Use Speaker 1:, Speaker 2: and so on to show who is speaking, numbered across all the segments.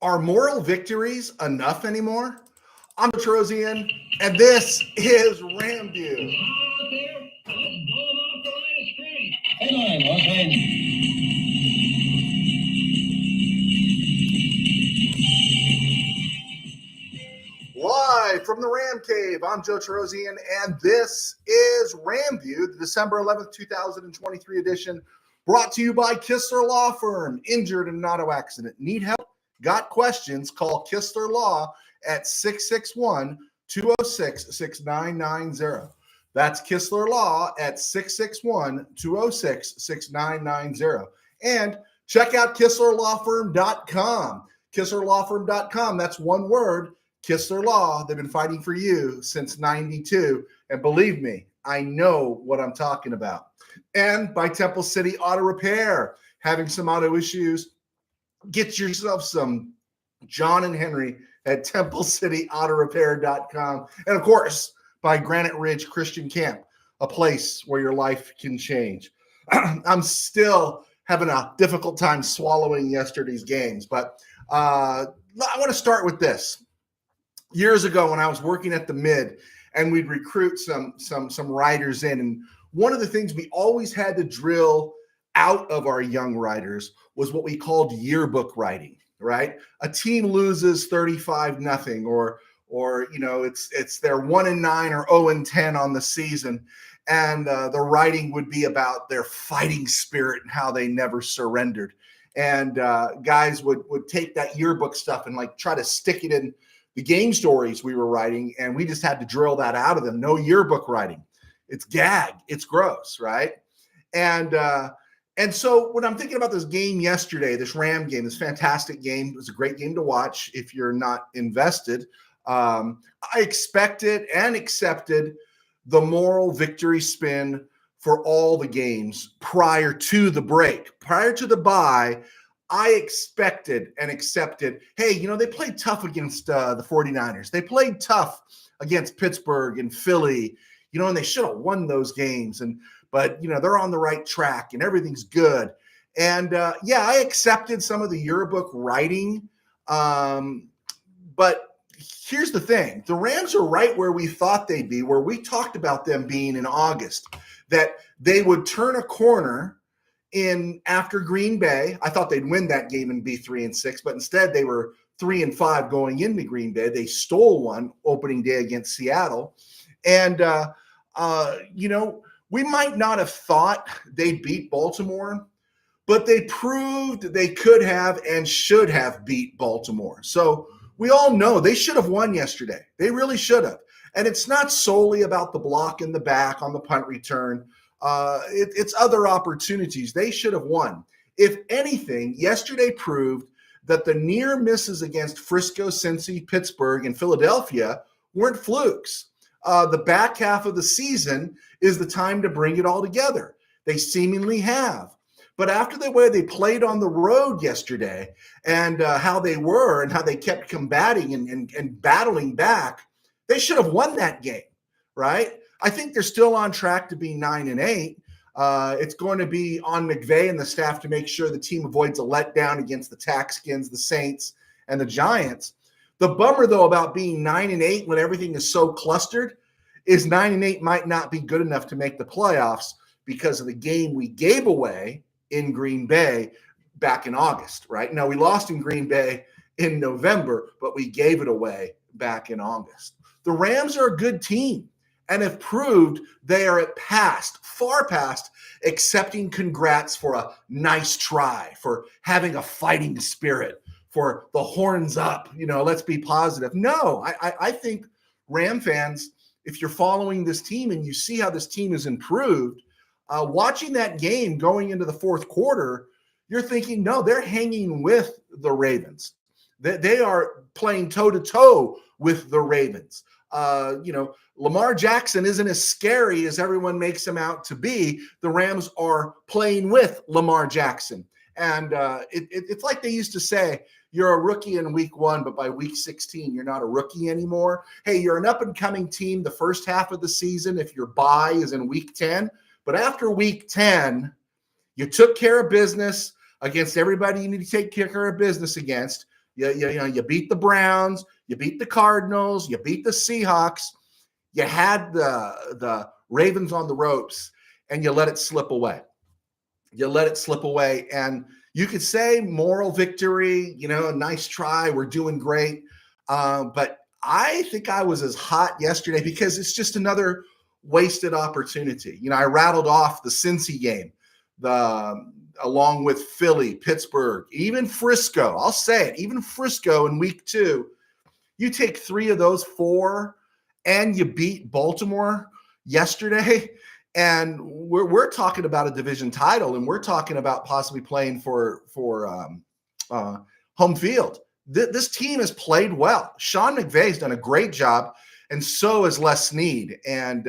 Speaker 1: Are moral victories enough anymore? I'm Petrosian, and this is RamView. Live from the Ram Cave, I'm Joe Terosian, and this is RamView, the December 11th, 2023 edition, brought to you by Kistler Law Firm. Injured in an auto accident? Need help? Got questions? Call Kistler Law at 661-206-6990. That's Kistler Law at 661-206-6990. And check out KistlerLawFirm.com. KistlerLawFirm.com, that's one word. Kistler Law, they've been fighting for you since 92. And believe me, I know what I'm talking about. And by Temple City Auto Repair, having some auto issues, get yourself some John and Henry at TempleCityAutoRepair.com. And of course, by Granite Ridge Christian Camp, a place where your life can change. I'm still having a difficult time swallowing yesterday's games, but I want to start with this. Years ago, when I was working at the Mid, and we'd recruit some writers in, and one of the things we always had to drill out of our young writers was what we called yearbook writing. Right? A team loses 35-0, or you know, it's they're 1-9 or 0-10 on the season, and the writing would be about their fighting spirit and how they never surrendered. And guys would take that yearbook stuff and like try to stick it in the game stories we were writing, and we just had to drill that out of them. No yearbook writing. It's gag. It's gross, right? And so when I'm thinking about this game yesterday, this Ram game, this fantastic game, it was a great game to watch if you're not invested. I expected and accepted the moral victory spin for all the games prior to the break. Prior to the bye, I expected and accepted, hey, you know, they played tough against the 49ers. They played tough against Pittsburgh and Philly, you know, and they should have won those games. But, you know, they're on the right track and everything's good. And, I accepted some of the yearbook writing. But here's the thing. The Rams are right where we thought they'd be, where we talked about them being in August, that they would turn a corner in after Green Bay. I thought they'd win that game and be 3-6, but instead they were 3-5 going into Green Bay. They stole one opening day against Seattle. And, we might not have thought they'd beat Baltimore, but they proved they could have and should have beat Baltimore. So we all know they should have won yesterday. They really should have. And it's not solely about the block in the back on the punt return. It's other opportunities. They should have won. If anything, yesterday proved that the near misses against Frisco, Cincy, Pittsburgh, and Philadelphia weren't flukes. The back half of the season is the time to bring it all together. They seemingly have. But after the way they played on the road yesterday and how they were and how they kept combating and battling back, they should have won that game, right? I think they're still on track to be 9-8. It's going to be on McVay and the staff to make sure the team avoids a letdown against the Texans, the Saints, and the Giants. The bummer, though, about being 9-8 when everything is so clustered is 9-8 might not be good enough to make the playoffs because of the game we gave away in Green Bay back in August, right? Now, we lost in Green Bay in November, but we gave it away back in August. The Rams are a good team and have proved they are far past accepting congrats for a nice try, for having a fighting spirit, for the horns up, you know, let's be positive. No, I think Ram fans, if you're following this team and you see how this team has improved, watching that game going into the fourth quarter, you're thinking, no, they're hanging with the Ravens. They are playing toe-to-toe with the Ravens. Lamar Jackson isn't as scary as everyone makes him out to be. The Rams are playing with Lamar Jackson. And it's like they used to say, you're a rookie in week 1, but by week 16, you're not a rookie anymore. Hey, you're an up-and-coming team the first half of the season if your bye is in week 10. But after week 10, you took care of business against everybody you need to take care of business against. You beat the Browns, you beat the Cardinals, you beat the Seahawks, you had the Ravens on the ropes, and you let it slip away. And you could say moral victory, a nice try, we're doing great. But I think I was as hot yesterday because it's just another wasted opportunity. I rattled off the Cincy game, along with Philly, Pittsburgh, even Frisco. I'll say it, even Frisco in week 2. You take 3 of those 4 and you beat Baltimore yesterday. And we're talking about a division title, and we're talking about possibly playing for home field. This team has played well. Sean McVay's done a great job, and so has Les Snead. And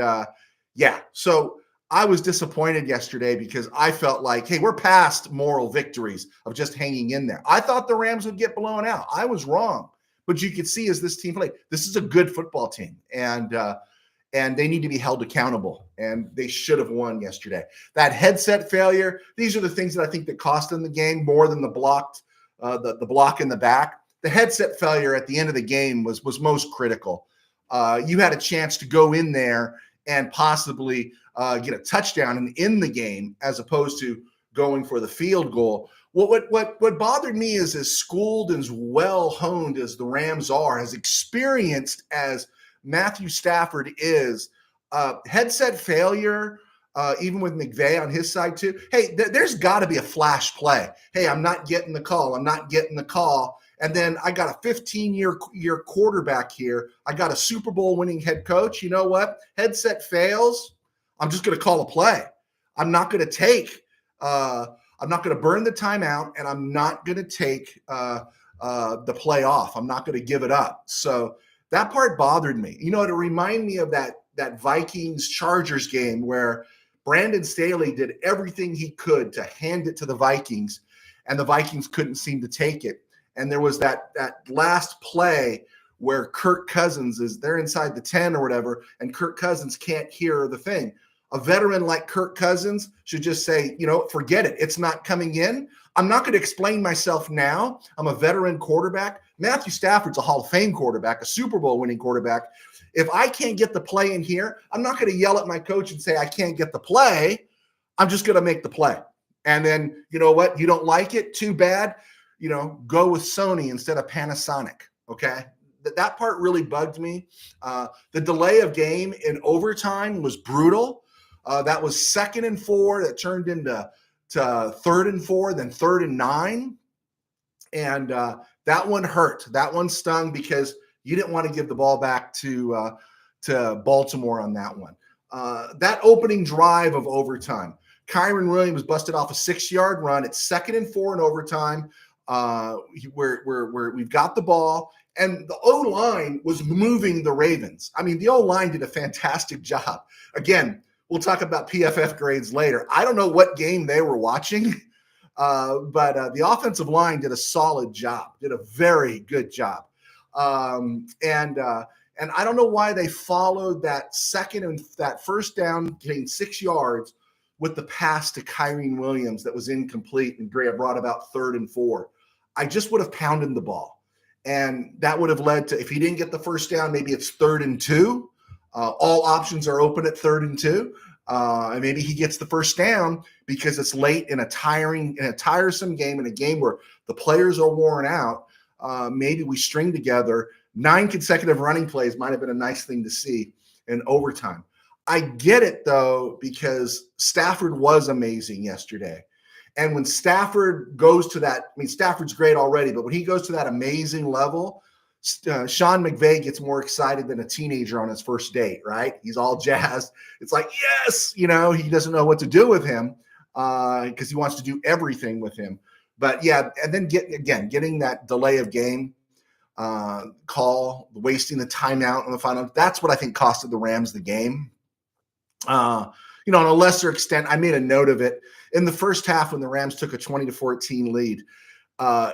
Speaker 1: so I was disappointed yesterday because I felt like, hey, we're past moral victories of just hanging in there. I thought the Rams would get blown out. I was wrong. But you could see as this team played, this is a good football team. And they need to be held accountable, and they should have won yesterday. That headset failure, these are the things that I think that cost them the game more than the block in the back. The headset failure at the end of the game was most critical. You had a chance to go in there and possibly get a touchdown and in the game as opposed to going for the field goal. What bothered me is as schooled and as well-honed as the Rams are, as experienced as Matthew Stafford is, headset failure, even with McVay on his side too. Hey, there's got to be a flash play. Hey, I'm not getting the call. And then I got a 15-year quarterback here. I got a Super Bowl winning head coach. You know what? Headset fails. I'm just going to call a play. I'm not going to burn the timeout, and I'm not going to take the play off. I'm not going to give it up. So that part bothered me. It reminded me of that Vikings-Chargers game where Brandon Staley did everything he could to hand it to the Vikings, and the Vikings couldn't seem to take it. And there was that last play where Kirk Cousins they're inside the 10 or whatever, and Kirk Cousins can't hear the thing. A veteran like Kirk Cousins should just say, forget it. It's not coming in. I'm not going to explain myself now. I'm a veteran quarterback. Matthew Stafford's a Hall of Fame quarterback, a Super Bowl winning quarterback. If I can't get the play in here, I'm not going to yell at my coach and say I can't get the play. I'm just going to make the play. And then, you know what? You don't like it? Too bad. Go with Sony instead of Panasonic. Okay. That part really bugged me. The delay of game in overtime was brutal. That was 2nd and 4 that turned into 3rd and 4, then 3rd and 9. And that one hurt. That one stung because you didn't want to give the ball back to Baltimore on that one. That opening drive of overtime, Kyren Williams busted off a 6-yard run. It's 2nd and 4 in overtime. Where we've got the ball, and the O-line was moving the Ravens. I mean, the O-line did a fantastic job. Again, we'll talk about PFF grades later. I don't know what game they were watching, but the offensive line did a solid job, did a very good job. And I don't know why they followed that that first down, getting 6 yards with the pass to Kyren Williams that was incomplete, and Dre brought about 3rd and 4. I just would have pounded the ball. And that would have led to, if he didn't get the first down, maybe it's 3rd and 2. All options are open at 3rd and 2. And maybe he gets the first down because it's late in a tiresome game, in a game where the players are worn out. Maybe we string together 9 consecutive running plays. Might have been a nice thing to see in overtime. I get it, though, because Stafford was amazing yesterday. And when Stafford goes to that, Stafford's great already, but when he goes to that amazing level, Sean McVay gets more excited than a teenager on his first date, right? He's all jazzed. It's like, yes, he doesn't know what to do with him because he wants to do everything with him. But yeah, and then getting that delay of game call, wasting the timeout on the final, that's what I think costed the Rams the game. On a lesser extent, I made a note of it in the first half when the Rams took a 20-14 lead.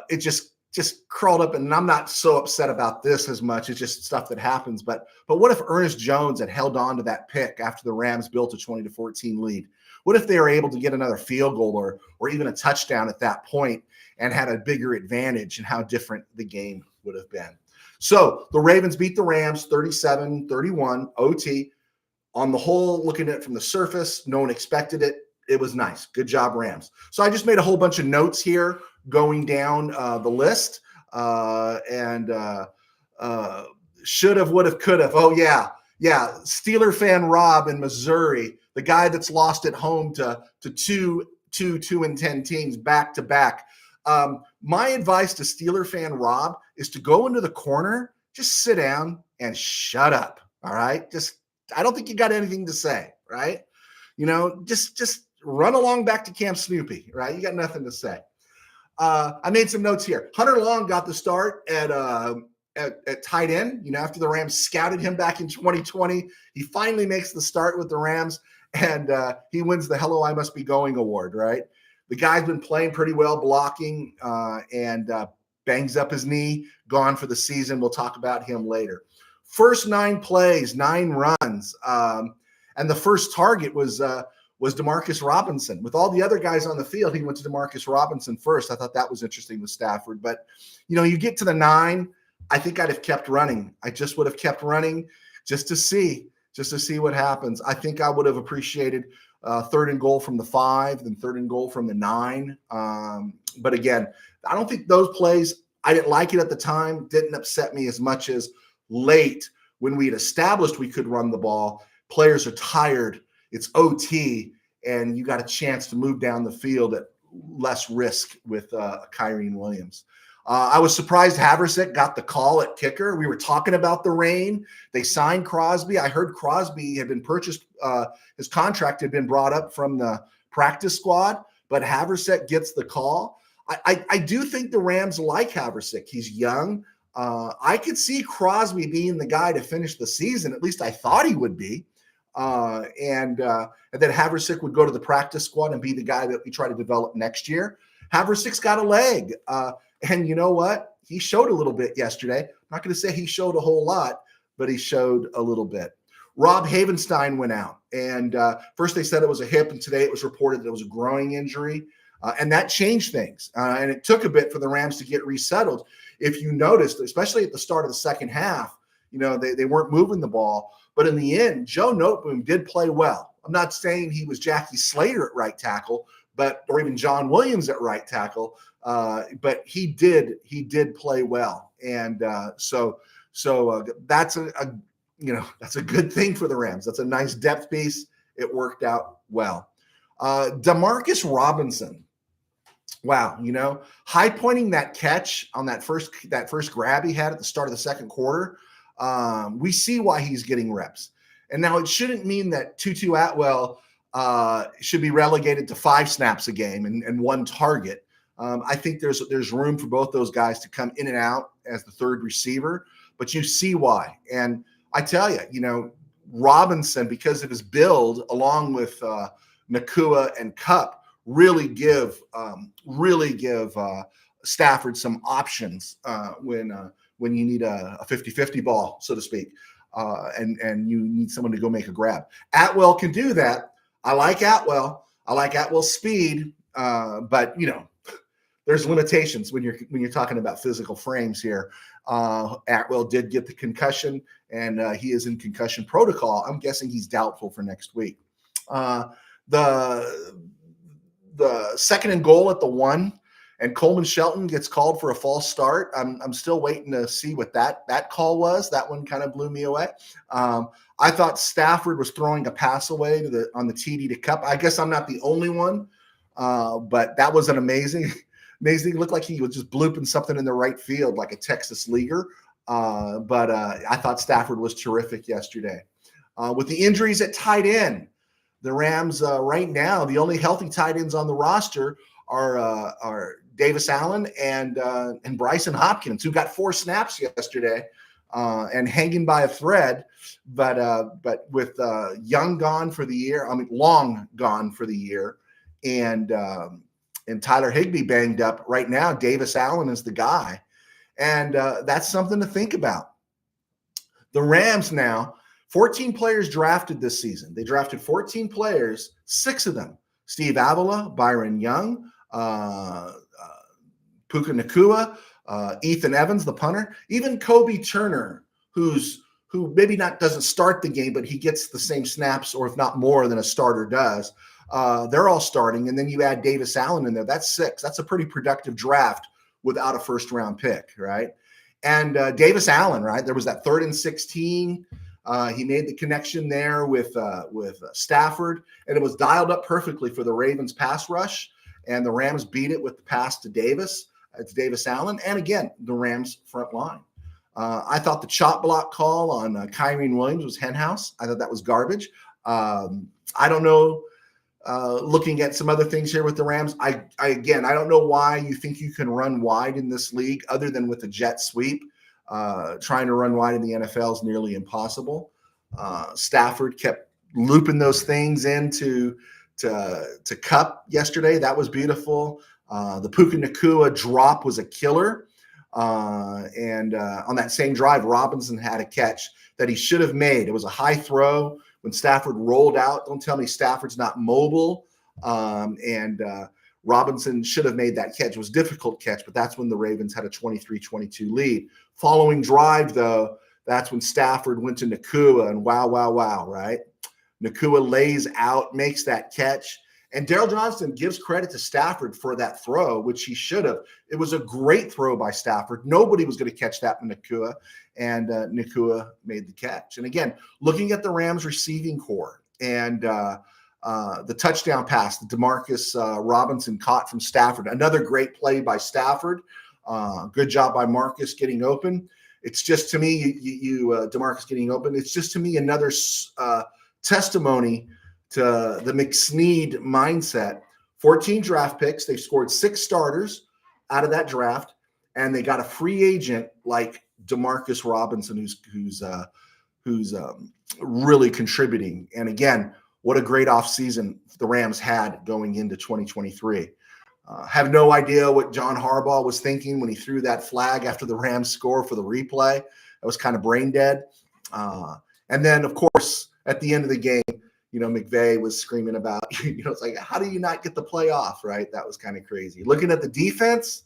Speaker 1: It just crawled up, and I'm not so upset about this as much. It's just stuff that happens. But what if Ernest Jones had held on to that pick after the Rams built a 20-14 lead? What if they were able to get another field goal or even a touchdown at that point and had a bigger advantage, and how different the game would have been. So the Ravens beat the Rams 37-31 OT. On the whole, looking at it from the surface, no one expected it. It was nice. Good job, Rams. So I just made a whole bunch of notes here going down the list. Should have, would have, could have. Oh, yeah. Yeah. Steeler fan Rob in Missouri, the guy that's lost at home to 2-10 teams back to back. My advice to Steeler fan Rob is to go into the corner, just sit down and shut up. All right. I don't think you got anything to say, right? Just run along back to Camp Snoopy, right? You got nothing to say. I made some notes here. Hunter Long got the start at tight end. After the Rams scouted him back in 2020, he finally makes the start with the Rams, and he wins the Hello, I Must Be Going award, right? The guy's been playing pretty well, blocking, and bangs up his knee, gone for the season. We'll talk about him later. First 9 plays, 9 runs, and the first target was Demarcus Robinson. With all the other guys on the field, he went to Demarcus Robinson first. I thought that was interesting with Stafford. But, you get to the 9, I think I'd have kept running. I just would have kept running just to see what happens. I think I would have appreciated 3rd and goal from the 5, then 3rd and goal from the 9. But again, I don't think those plays, I didn't like it at the time, didn't upset me as much as late when we had established we could run the ball. Players are tired. It's OT, and you got a chance to move down the field at less risk with Kyrene Williams. I was surprised Haversick got the call at kicker. We were talking about the rain. They signed Crosby. I heard Crosby had been purchased. His contract had been brought up from the practice squad, but Haversick gets the call. I do think the Rams like Haversick. He's young. I could see Crosby being the guy to finish the season. At least I thought he would be. And then Haversick would go to the practice squad and be the guy that we try to develop next year. Haversick's got a leg. And you know what? He showed a little bit yesterday. I'm not going to say he showed a whole lot, but he showed a little bit. Rob Havenstein went out. And first they said it was a hip, and today it was reported that it was a growing injury. And that changed things. And it took a bit for the Rams to get resettled. If you noticed, especially at the start of the second half, they weren't moving the ball. But in the end, Joe Noteboom did play well. I'm not saying he was Jackie Slater at right tackle, or even John Williams at right tackle, but he did play well. And so that's that's a good thing for the Rams. That's a nice depth piece. It worked out well. Demarcus Robinson. Wow, high pointing that catch on that first grab he had at the start of the second quarter. We see why he's getting reps. And now it shouldn't mean that Tutu Atwell should be relegated to 5 snaps a game and 1 target. I think there's room for both those guys to come in and out as the 3rd receiver, but you see why. And I tell you, Robinson, because of his build, along with Nakua and Kupp, really give Stafford some options when you need a 50-50 ball, so to speak, and you need someone to go make a grab. Atwell can do that. I like Atwell. I like Atwell's speed, but there's limitations when you're talking about physical frames here. Atwell did get the concussion, and he is in concussion protocol. I'm guessing he's doubtful for next week. The 2nd and goal at the 1. And Coleman Shelton gets called for a false start. I'm still waiting to see what that call was. That one kind of blew me away. I thought Stafford was throwing a pass away on the TD to Kupp. I guess I'm not the only one, but that was an amazing. It looked like he was just blooping something in the right field like a Texas leaguer. But I thought Stafford was terrific yesterday. With the injuries at tight end, the Rams right now, the only healthy tight ends on the roster are Davis Allen and Bryson Hopkins, who got 4 snaps yesterday and hanging by a thread. But with Young gone for the year, Long gone for the year, and Tyler Higbee banged up, right now Davis Allen is the guy. And that's something to think about. The Rams now, 14 players drafted this season. They drafted 14 players, 6 of them, Steve Avila, Byron Young, Puka Nacua, Ethan Evans, the punter, even Kobe Turner, who maybe doesn't start the game, but he gets the same snaps, or if not more than a starter does. They're all starting. And then you add Davis Allen in there. That's 6. That's a pretty productive draft without a first-round pick, right? And Davis Allen, right? There was that 3rd and 16. He made the connection there with Stafford, and it was dialed up perfectly for the Ravens pass rush. And the Rams beat it with the pass to Davis. It's Davis Allen. And again, the Rams front line. I thought the chop block call on Kyrene Williams was henhouse. I thought that was garbage. I don't know. Looking at some other things here with the Rams, I don't know why you think you can run wide in this league other than with a jet sweep. Trying to run wide in the NFL is nearly impossible. Stafford kept looping those things into to Cup yesterday. That was beautiful. The Puka Nacua drop was a killer. And on that same drive, Robinson had a catch that he should have made. It was a high throw when Stafford rolled out. Don't tell me Stafford's not mobile. Robinson should have made that catch. It was a difficult catch, but that's when the Ravens had a 23-22 lead. Following drive, though, that's when Stafford went to Nacua, and wow, right? Nacua lays out, makes that catch. And Daryl Johnston gives credit to Stafford for that throw, which he should have. It was a great throw by Stafford. Nobody was going to catch that from Nacua, and Nacua made the catch. And again, looking at the Rams receiving core and the touchdown pass that Demarcus Robinson caught from Stafford, another great play by Stafford. Good job by Marcus getting open. It's just, to me, Demarcus getting open, it's just, to me, another testimony to the McSnead mindset. 14 draft picks. They've scored 6 starters out of that draft, and they got a free agent like Demarcus Robinson, who's really contributing. And again, what a great offseason the Rams had going into 2023. Have no idea what John Harbaugh was thinking when he threw that flag after the Rams score for the replay. That was kind of brain dead. And then, of course, at the end of the game, McVay was screaming about, it's like, how do you not get the playoff, right? That was kind of crazy. Looking at the defense,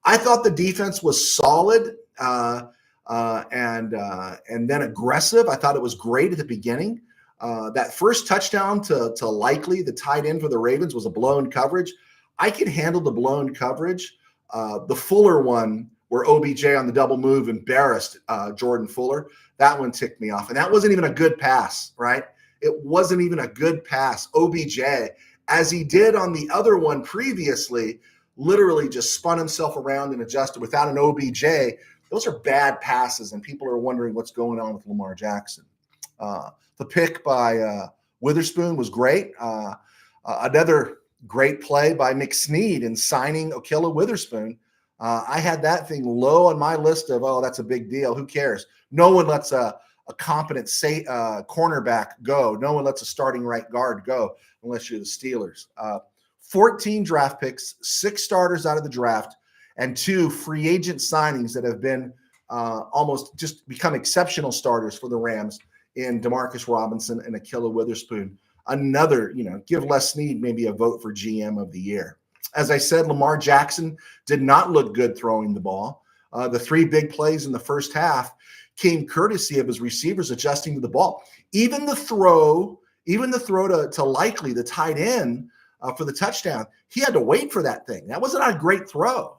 Speaker 1: I thought the defense was solid and then aggressive. I thought it was great at the beginning. That first touchdown to Likely, the tight end for the Ravens, was a blown coverage. I can handle the blown coverage. The Fuller one, where OBJ on the double move embarrassed Jordan Fuller, that one ticked me off. And that wasn't even a good pass, right? It wasn't even a good pass. OBJ, as he did on the other one previously, literally just spun himself around and adjusted without an OBJ. Those are bad passes, and people are wondering what's going on with Lamar Jackson. The pick by Witherspoon was great. Another great play by McSnead in signing Okilla Witherspoon. I had that thing low on my list of, that's a big deal. Who cares? No one lets a competent cornerback go. No one lets a starting right guard go unless you're the Steelers. 14 draft picks, 6 starters out of the draft, and 2 free agent signings that have been almost just become exceptional starters for the Rams in Demarcus Robinson and Okilla Witherspoon. Another, give Les Snead maybe a vote for GM of the year. As I said, Lamar Jackson did not look good throwing the ball. The 3 big plays in the first half came courtesy of his receivers adjusting to the ball. Even the throw to Likely, the tight end, for the touchdown, he had to wait for that thing. That wasn't a great throw.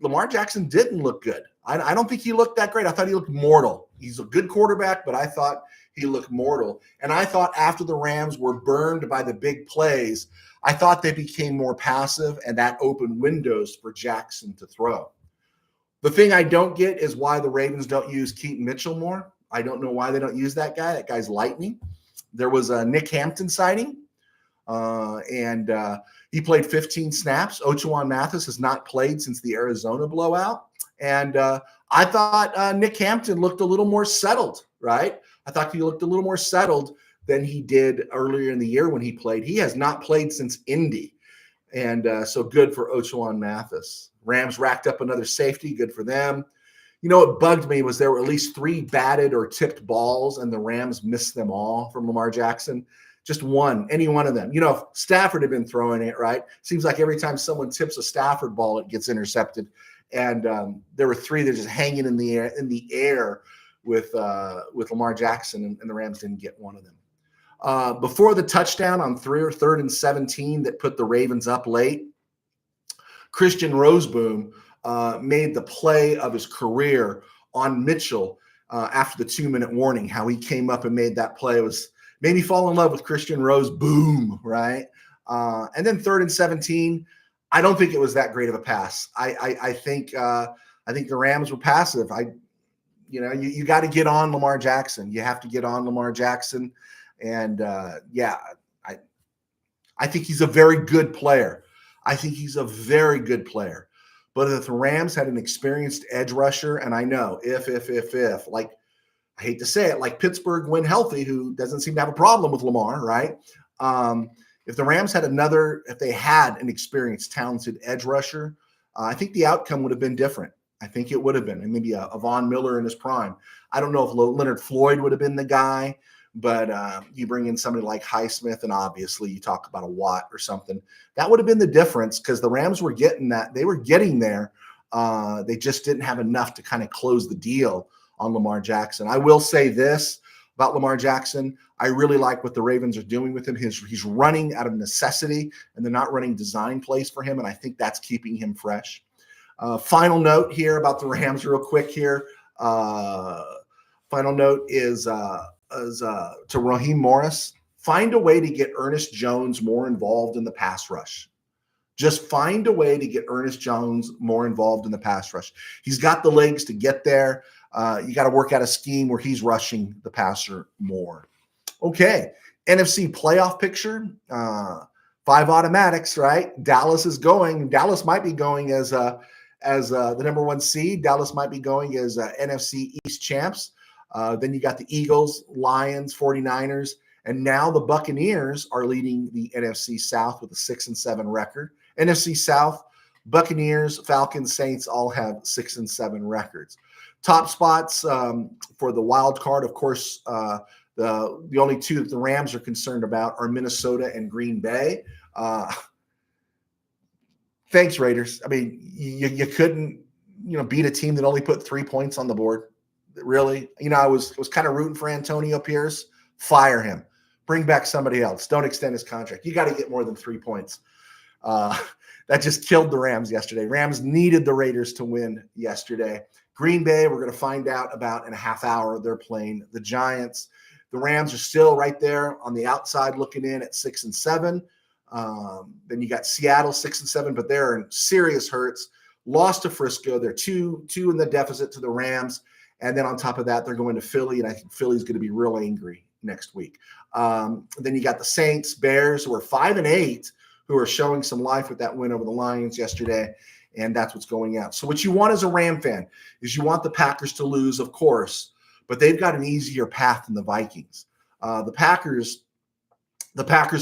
Speaker 1: Lamar Jackson didn't look good. I don't think he looked that great. I thought he looked mortal. He's a good quarterback, but I thought he looked mortal. And I thought after the Rams were burned by the big plays, I thought they became more passive, and that opened windows for Jackson to throw. The thing I don't get is why the Ravens don't use Keaton Mitchell more. I don't know why they don't use that guy. That guy's lightning. There was a Nick Hampton sighting, and he played 15 snaps. Ochoan Mathis has not played since the Arizona blowout. And I thought Nick Hampton looked a little more settled, right? I thought he looked a little more settled than he did earlier in the year when he played. He has not played since Indy. And so good for Ochoan Mathis. Rams racked up another safety. Good for them. You know, what bugged me was there were at least 3 batted or tipped balls, and the Rams missed them all from Lamar Jackson. Just one, any one of them. You know, if Stafford had been throwing it, right? Seems like every time someone tips a Stafford ball, it gets intercepted. And there were 3 that are just hanging in the air with Lamar Jackson, and the Rams didn't get one of them. Before the touchdown on 3rd and 17 that put the Ravens up late, Christian Roseboom made the play of his career on Mitchell after the 2-minute warning. How he came up and made that play made me fall in love with Christian Roseboom, right? And then 3rd and 17, I don't think it was that great of a pass. I think the Rams were passive. You got to get on Lamar Jackson. You have to get on Lamar Jackson, and I think he's a very good player. But if the Rams had an experienced edge rusher, and I know if, like, I hate to say it, like Pittsburgh when healthy, who doesn't seem to have a problem with Lamar, right? If the Rams had if they had an experienced, talented edge rusher, I think the outcome would have been different. I think it would have been, and maybe a Von Miller in his prime. I don't know if Leonard Floyd would have been the guy, but you bring in somebody like Highsmith, and obviously you talk about a Watt or something. That would have been the difference, because the Rams were getting that. They were getting there. They just didn't have enough to kind of close the deal on Lamar Jackson. I will say this about Lamar Jackson. I really like what the Ravens are doing with him. He's running out of necessity, and they're not running design plays for him, and I think that's keeping him fresh. Final note here about the Rams real quick here. Final note is to Raheem Morris. Find a way to get Ernest Jones more involved in the pass rush. Just find a way to get Ernest Jones more involved in the pass rush. He's got the legs to get there. You got to work out a scheme where he's rushing the passer more. Okay, NFC playoff picture. 5 automatics, right? Dallas is going. Dallas might be going as the number 1 seed. Dallas might be going as NFC East champs. Then you got the Eagles, Lions, 49ers, and now the Buccaneers are leading the NFC South with a 6-7 record. NFC South, Buccaneers, Falcons, Saints all have 6-7 records. Top spots for the wild card, of course, the only 2 that the Rams are concerned about are Minnesota and Green Bay. Thanks, Raiders. I mean, you couldn't, beat a team that only put 3 points on the board. Really? I was kind of rooting for Antonio Pierce. Fire him. Bring back somebody else. Don't extend his contract. You got to get more than 3 points. That just killed the Rams yesterday. Rams needed the Raiders to win yesterday. Green Bay, we're going to find out about in a half hour. They're playing the Giants. The Rams are still right there on the outside looking in at 6-7. Then you got Seattle 6-7, but they're in serious hurts. Lost to Frisco. They're two in the deficit to the Rams. And then on top of that, they're going to Philly, and I think Philly's going to be real angry next week. Then you got the Saints, Bears, who are 5-8, who are showing some life with that win over the Lions yesterday, and that's what's going out. So what you want as a Ram fan is you want the Packers to lose, of course, but they've got an easier path than the Vikings. The Packers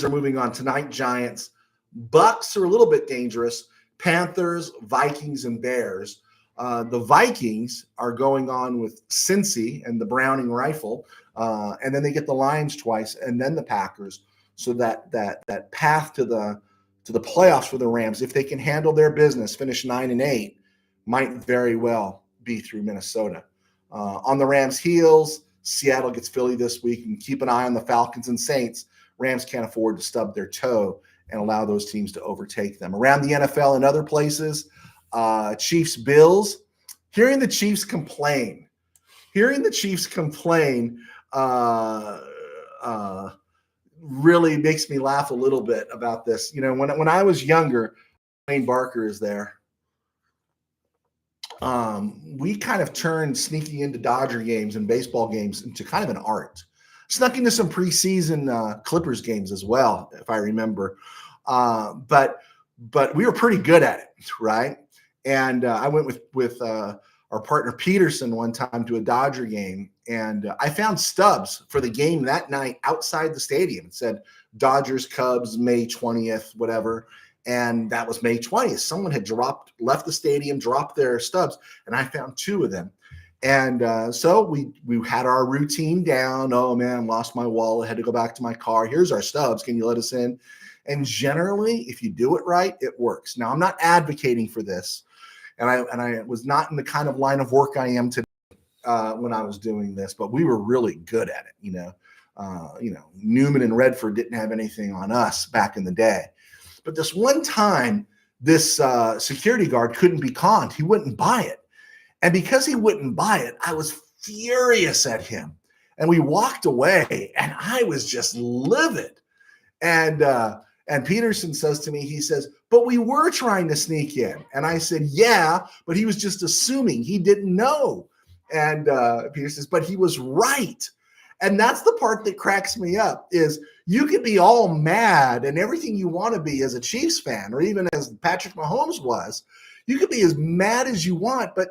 Speaker 1: are moving on tonight. Giants, Bucks are a little bit dangerous. Panthers, Vikings, and Bears. The Vikings are going on with Cincy and the Browning rifle, and then they get the Lions twice, and then the Packers. So that path to the playoffs for the Rams, if they can handle their business, finish 9-8, might very well be through Minnesota. On the Rams' heels, Seattle gets Philly this week, and keep an eye on the Falcons and Saints. Rams can't afford to stub their toe and allow those teams to overtake them. Around the NFL and other places, Chiefs, Bills. Hearing the Chiefs complain really makes me laugh a little bit about this. When I was younger, Wayne Barker is there. We kind of turned sneaking into Dodger games and baseball games into kind of an art. Snuck into some preseason Clippers games as well, if I remember. But we were pretty good at it, right? And I went with our partner Peterson one time to a Dodger game, and I found stubs for the game that night outside the stadium. It said Dodgers, Cubs, May 20th, whatever. And that was May 20th. Someone had left the stadium, dropped their stubs, and I found 2 of them. And so we had our routine down. Oh man, lost my wallet, had to go back to my car. Here's our stubs. Can you let us in? And generally, if you do it right, it works. Now, I'm not advocating for this, and I was not in the kind of line of work I am today when I was doing this, but we were really good at it. Newman and Redford didn't have anything on us back in the day. But this one time, this security guard couldn't be conned. He wouldn't buy it. And because he wouldn't buy it, I was furious at him. And we walked away, and I was just livid. And Peterson says to me, he says, but we were trying to sneak in. And I said, yeah, but he was just assuming. He didn't know. And Peter says, but he was right. And that's the part that cracks me up is you could be all mad and everything you want to be as a Chiefs fan, or even as Patrick Mahomes was. You could be as mad as you want, but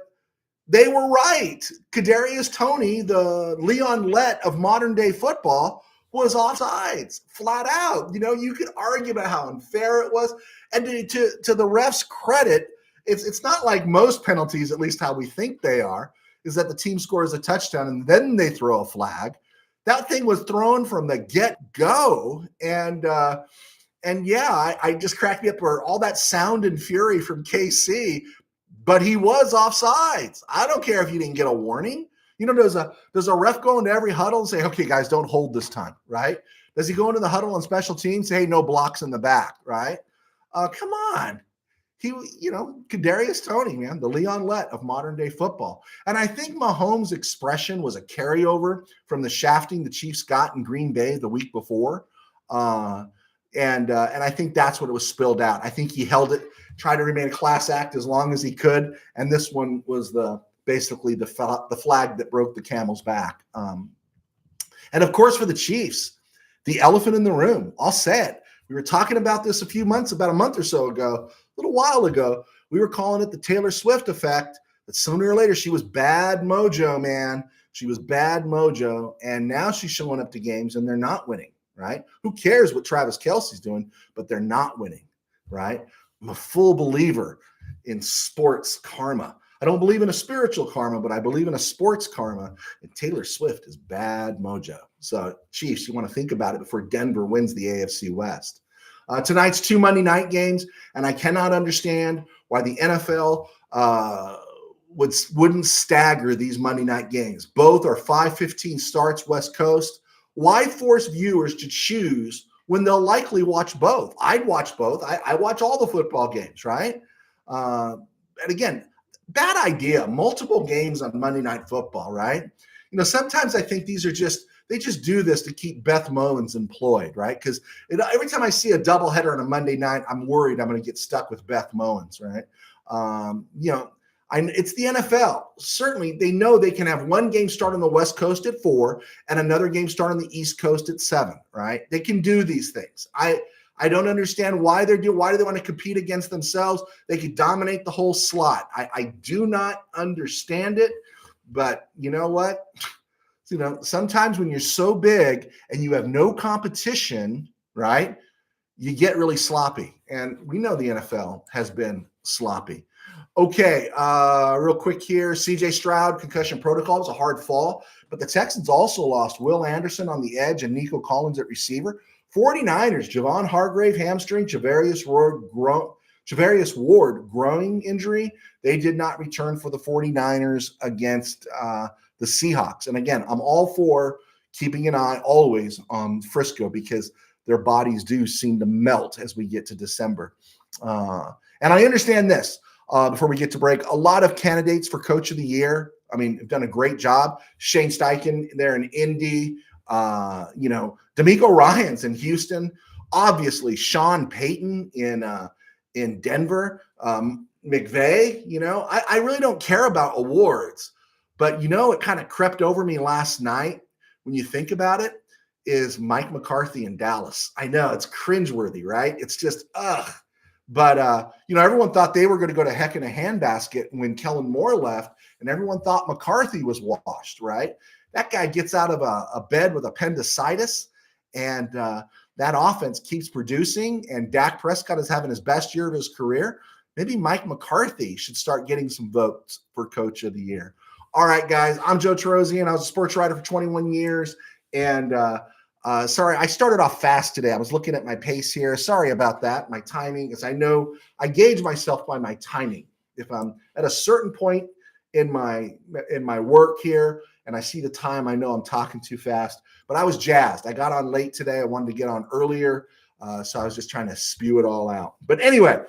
Speaker 1: they were right. Kadarius Toney, the Leon Lett of modern day football, was offsides, flat out. You could argue about how unfair it was. And to the ref's credit, it's not like most penalties, at least how we think they are, is that the team scores a touchdown and then they throw a flag. That thing was thrown from the get-go. And yeah, I just cracked me up for all that sound and fury from KC, but he was offsides. I don't care if you didn't get a warning. Does a ref go into every huddle and say, okay, guys, don't hold this time, right? Does he go into the huddle on special teams, say, hey, no blocks in the back, right? Come on. Kadarius Toney, man, the Leon Lett of modern day football. And I think Mahomes' expression was a carryover from the shafting the Chiefs got in Green Bay the week before. And I think that's what it was spilled out. I think he held it, tried to remain a class act as long as he could. And this one was basically the flag that broke the camel's back. And of course, for the Chiefs, the elephant in the room, I'll say it. We were talking about this about a month or so ago, a little while ago. We were calling it the Taylor Swift effect, that sooner or later she was bad mojo, man. She was bad mojo. And now she's showing up to games and they're not winning, right? Who cares what Travis Kelce's doing, but they're not winning, right? I'm a full believer in sports karma. I don't believe in a spiritual karma, but I believe in a sports karma. And Taylor Swift is bad mojo. So, Chiefs, you want to think about it before Denver wins the AFC West. Tonight's 2 Monday night games, and I cannot understand why the NFL wouldn't stagger these Monday night games. Both are 5:15 starts West Coast. Why force viewers to choose when they'll likely watch both? I'd watch both. I watch all the football games, right? And again, bad idea. Multiple games on Monday Night Football, right? Sometimes I think they just do this to keep Beth Mowins employed, right? Because every time I see a doubleheader on a Monday night, I'm worried I'm going to get stuck with Beth Mowins, right? It's the NFL. Certainly, they know they can have one game start on the West Coast at 4 and another game start on the East Coast at 7, right? They can do these things. I don't understand why do they want to compete against themselves? They could dominate the whole slot. I do not understand it, but you know what? Sometimes when you're so big and you have no competition, right, you get really sloppy. And we know the NFL has been sloppy. Okay, real quick here. CJ Stroud, concussion protocol, was a hard fall, but the Texans also lost Will Anderson on the edge and Nico Collins at receiver. 49ers, Javon Hargrave, hamstring, Javarius Ward, groin injury. They did not return for the 49ers against the Seahawks. And again, I'm all for keeping an eye always on Frisco because their bodies do seem to melt as we get to December. And I understand this, before we get to break, a lot of candidates for Coach of the Year, have done a great job. Shane Steichen there in Indy, D'Amico Ryans in Houston, obviously Sean Payton in Denver, McVay. I really don't care about awards, but it kind of crept over me last night when you think about it, is Mike McCarthy in Dallas. I know it's cringeworthy, right? It's just ugh. But everyone thought they were going to go to heck in a handbasket when Kellen Moore left, and everyone thought McCarthy was washed, right? That guy gets out of a bed with appendicitis, and that offense keeps producing and Dak Prescott is having his best year of his career, maybe Mike McCarthy should start getting some votes for Coach of the Year. All right, guys, I'm Joe Terosian. I was a sports writer for 21 years. And sorry, I started off fast today. I was looking at my pace here. Sorry about that, my timing, because I know I gauge myself by my timing. If I'm at a certain point in my work here and I see the time, I know I'm talking too fast. But I was jazzed. I got on late today. I wanted to get on earlier, so I was just trying to spew it all out. But anyway,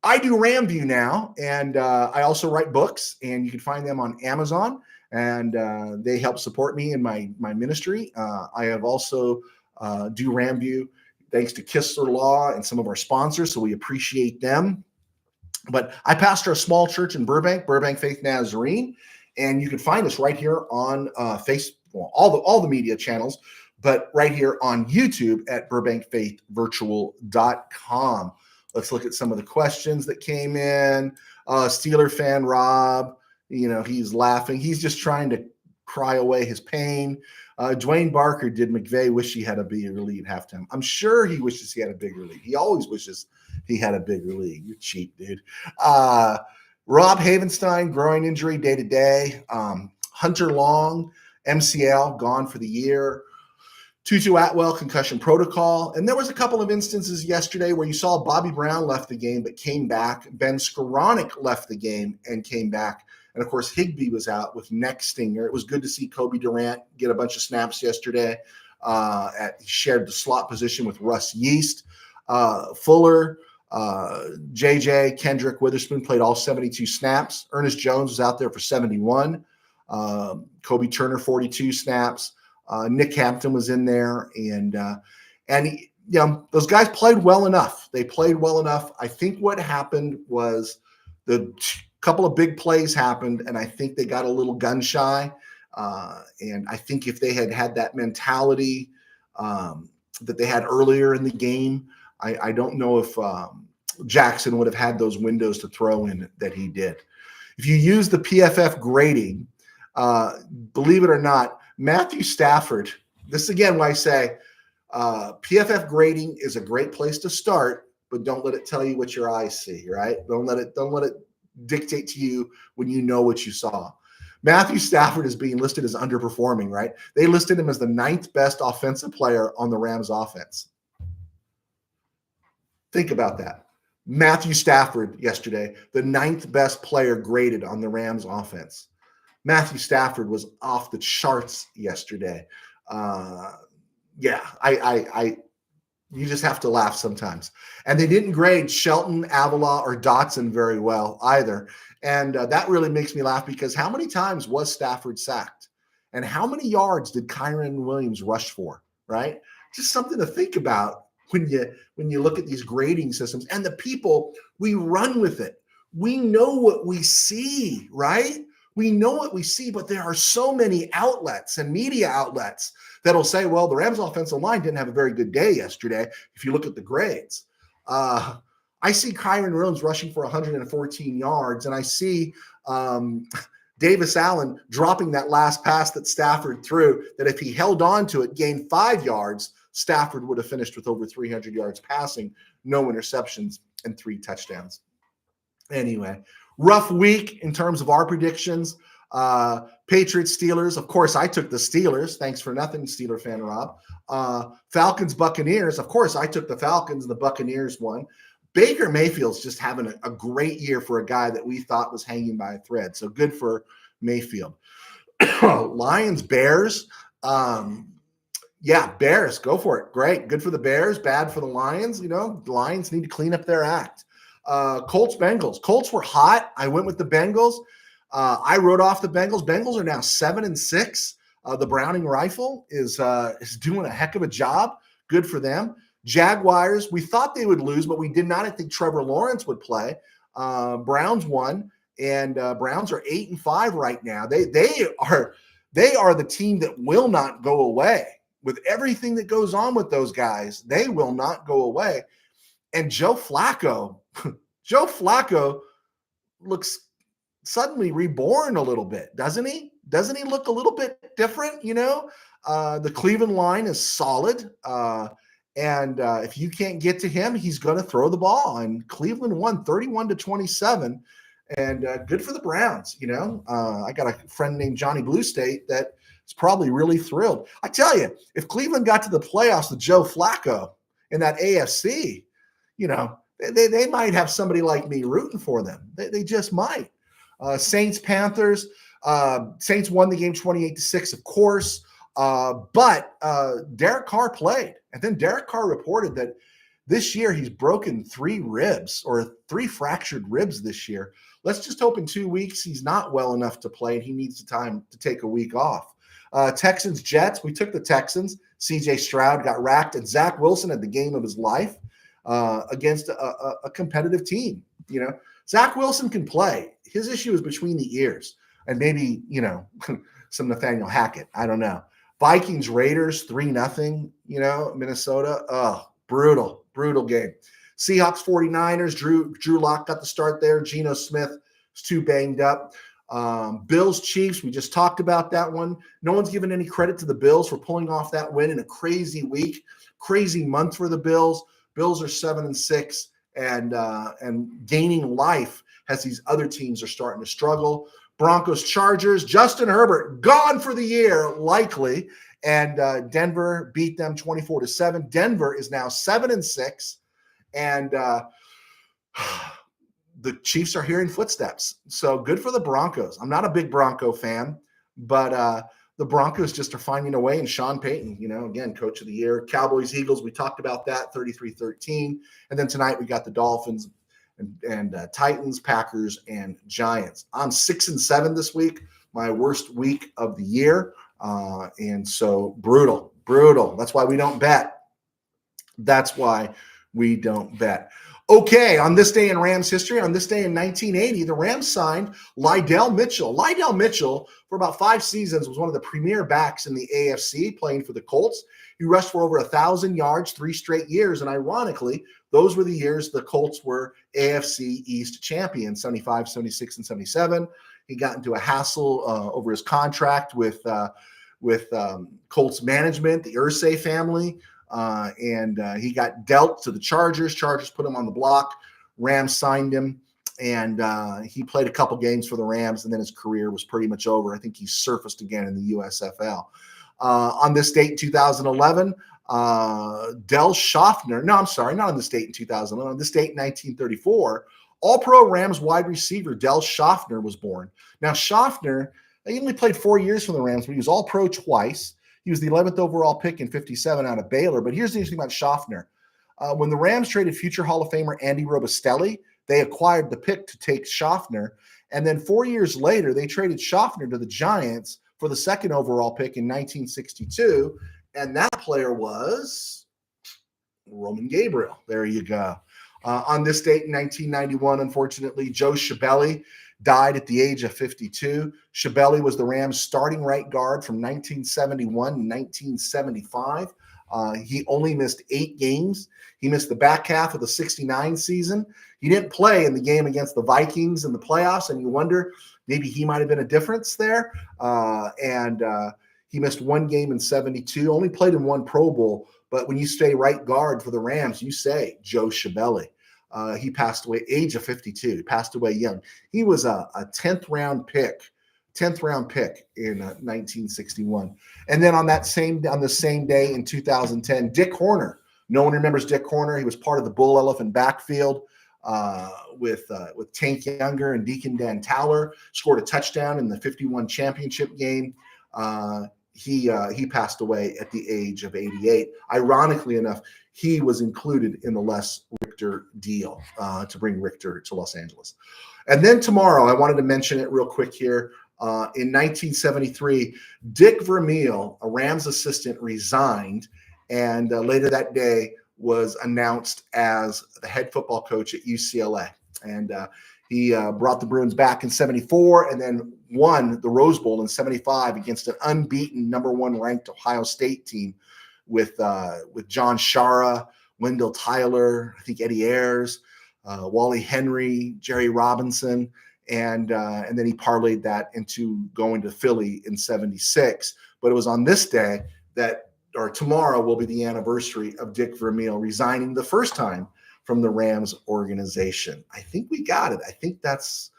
Speaker 1: I do RamView now, and I also write books, and you can find them on Amazon, and they help support me in my ministry. I have also do RamView thanks to Kistler Law and some of our sponsors, so we appreciate them. But I pastor a small church in Burbank Faith Nazarene, and you can find us right here on Facebook, all the media channels, but right here on YouTube at burbankfaithvirtual.com. Let's look at some of the questions that came in. Steeler fan Rob, he's laughing. He's just trying to cry away his pain. Dwayne Barker, did McVay wish he had a bigger lead halftime? I'm sure he wishes he had a bigger lead. He always wishes he had a bigger lead. You're cheap, dude. Rob Havenstein, groin injury day to day. Hunter Long, MCL, gone for the year. Tutu Atwell, concussion protocol. And there was a couple of instances yesterday where you saw Bobby Brown left the game but came back. Ben Skoranek left the game and came back. And, of course, Higbee was out with neck stinger. It was good to see Kobe Durant get a bunch of snaps yesterday. He shared the slot position with Russ Yeast. Fuller, JJ, Kendrick, Witherspoon played all 72 snaps. Ernest Jones was out there for 71. Kobe Turner, 42 snaps. Nick Hampton was in there. And those guys played well enough. They played well enough. I think what happened was the couple of big plays happened, and I think they got a little gun shy. And I think if they had that mentality that they had earlier in the game, I don't know if Jackson would have had those windows to throw in that he did. If you use the PFF grading, believe it or not, Matthew Stafford, this is again why I say PFF grading is a great place to start, but don't let it tell you what your eyes see, right? Don't let it dictate to you when you know what you saw. Matthew Stafford is being listed as underperforming, right? They listed him as the 9th best offensive player on the Rams offense. Think about that. Matthew Stafford yesterday, the 9th best player graded on the Rams offense. Matthew Stafford was off the charts yesterday. You just have to laugh sometimes. And they didn't grade Shelton, Avila, or Dotson very well either. And that really makes me laugh because how many times was Stafford sacked? And how many yards did Kyren Williams rush for, right? Just something to think about when you look at these grading systems. And the people, we run with it. We know what we see, right? We know what we see, but there are so many outlets and media outlets that'll say, well, the Rams offensive line didn't have a very good day yesterday if you look at the grades. I see Kyren Williams rushing for 114 yards, and I see Davis Allen dropping that last pass that Stafford threw, that if he held on to it, gained 5 yards, Stafford would have finished with over 300 yards passing, no interceptions, and 3 touchdowns. Anyway, rough week in terms of our predictions. Patriots, Steelers. Of course, I took the Steelers. Thanks for nothing, Steeler fan Rob. Falcons, Buccaneers. Of course, I took the Falcons. The Buccaneers won. Baker Mayfield's just having a great year for a guy that we thought was hanging by a thread. So good for Mayfield. Lions, Bears. Bears. Go for it. Great. Good for the Bears. Bad for the Lions. The Lions need to clean up their act. Colts, Bengals. Colts were hot. I went with the Bengals. I wrote off the Bengals. Bengals are now 7-6. The Browning rifle is doing a heck of a job. Good for them. Jaguars, we thought they would lose, but we did not think Trevor Lawrence would play. Browns won, and Browns are 8-5 right now. They are the team that will not go away. With everything that goes on with those guys, they will not go away. And Joe Flacco looks suddenly reborn a little bit, doesn't he? Doesn't he look a little bit different? The Cleveland line is solid. And if you can't get to him, he's going to throw the ball. And Cleveland won 31-27. And good for the Browns. I got a friend named Johnny Blue State that is probably really thrilled. I tell you, if Cleveland got to the playoffs with Joe Flacco in that AFC, they might have somebody like me rooting for them. They just might. Saints, Panthers. Saints won the game 28-6, of course. But Derek Carr played. And then Derek Carr reported that this year he's broken 3 fractured ribs this year. Let's just hope in 2 weeks he's not well enough to play and he needs the time to take a week off. Texans, Jets. We took the Texans. CJ Stroud got racked, and Zach Wilson had the game of his life against a competitive team. Zach Wilson can play. His issue is between the ears, and maybe some Nathaniel Hackett. I don't know. Vikings, Raiders, 3-0. Minnesota. Oh, brutal game. Seahawks, 49ers. Drew Lock got the start there. Geno Smith was too banged up. Bills, Chiefs. We just talked about that one. No one's given any credit to the Bills for pulling off that win in a crazy week, crazy month for the Bills. Bills are 7-6 and gaining life as these other teams are starting to struggle. Broncos, Chargers. Justin Herbert gone for the year, likely. And Denver beat them 24-7. Denver is now 7-6. And the Chiefs are hearing footsteps. So good for the Broncos. I'm not a big Bronco fan, but the Broncos just are finding a way. And Sean Payton, again, coach of the year. Cowboys, Eagles, we talked about that, 33-13. And then tonight we got the Dolphins and Titans, Packers, and Giants. I'm 6-7 this week, my worst week of the year. And so brutal. That's why we don't bet. Okay, on this day in Rams history, on this day in 1980, the Rams signed Lydell Mitchell. Lydell Mitchell, for about 5 seasons, was one of the premier backs in the AFC, playing for the Colts. He rushed for over 1,000 yards 3 straight years, and ironically, those were the years the Colts were AFC East champions, 75, 76, and 77. He got into a hassle over his contract with Colts management, the Irsay family. And he got dealt to the Chargers. Chargers put him on the block. Rams signed him, and he played a couple games for the Rams, and then his career was pretty much over. I think he surfaced again in the USFL. On this date in 2011, Del Schaffner – no, I'm sorry, not on this date in 2011. On this date in 1934, All-Pro Rams wide receiver Del Schaffner was born. Now, Schaffner, he only played 4 years for the Rams, but he was All-Pro twice. He was the 11th overall pick in 57 out of Baylor. But here's the interesting thing about Schaffner. When the Rams traded future Hall of Famer Andy Robustelli, they acquired the pick to take Schaffner. And then 4 years later, they traded Schaffner to the Giants for the 2nd overall pick in 1962. And that player was Roman Gabriel. There you go. On this date in 1991, unfortunately, Joe Scibelli died at the age of 52. Scibelli was the Rams' starting right guard from 1971 to 1975. He only missed 8 games. He missed the back half of the 69 season. He didn't play in the game against the Vikings in the playoffs, and you wonder maybe he might have been a difference there. He missed 1 game in 72, only played in 1 Pro Bowl. But when you stay right guard for the Rams, you say Joe Scibelli. He passed away age of 52. He passed away young. He was a 10th round pick in 1961. And then on the same day in 2010, Dick Hoerner. No one remembers Dick Hoerner. He was part of the Bull Elephant backfield with Tank Younger and Deacon Dan Towler. Scored a touchdown in the 51 championship game. He passed away at the age of 88. Ironically enough, he was included in the Les Richter deal to bring Richter to Los Angeles. And then tomorrow, I wanted to mention it real quick here. In 1973, Dick Vermeil, a Rams assistant, resigned, and later that day was announced as the head football coach at UCLA. And he brought the Bruins back in 74 and then won the Rose Bowl in 75 against an unbeaten number 1 ranked Ohio State team with John Shara, Wendell Tyler, I think Eddie Ayers, Wally Henry, Jerry Robinson, and then he parlayed that into going to Philly in 76. But it was on this day that or tomorrow will be the anniversary of Dick Vermeil resigning the first time from the Rams organization. I think we got it. I think that's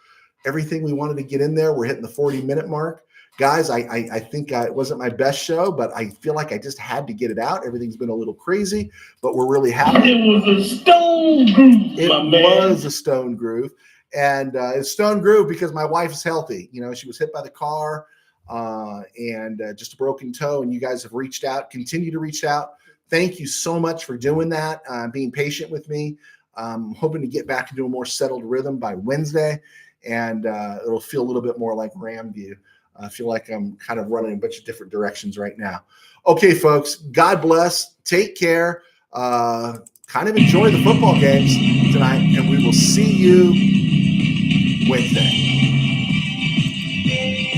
Speaker 1: everything we wanted to get in there. We're hitting the 40-minute mark. Guys, I think it wasn't my best show, but I feel like I just had to get it out. Everything's been a little crazy, but we're really happy.
Speaker 2: It was a stone groove, my man.
Speaker 1: It was a stone groove. And it's stone groove because my wife is healthy. You know, she was hit by the car and just a broken toe. And you guys have reached out, continue to reach out. Thank you so much for doing that, being patient with me. I'm hoping to get back into a more settled rhythm by Wednesday, and it'll feel a little bit more like RamView. I feel like I'm kind of running a bunch of different directions right now. Okay, folks, God bless. Take care. Kind of enjoy the football games tonight, and we will see you Wednesday.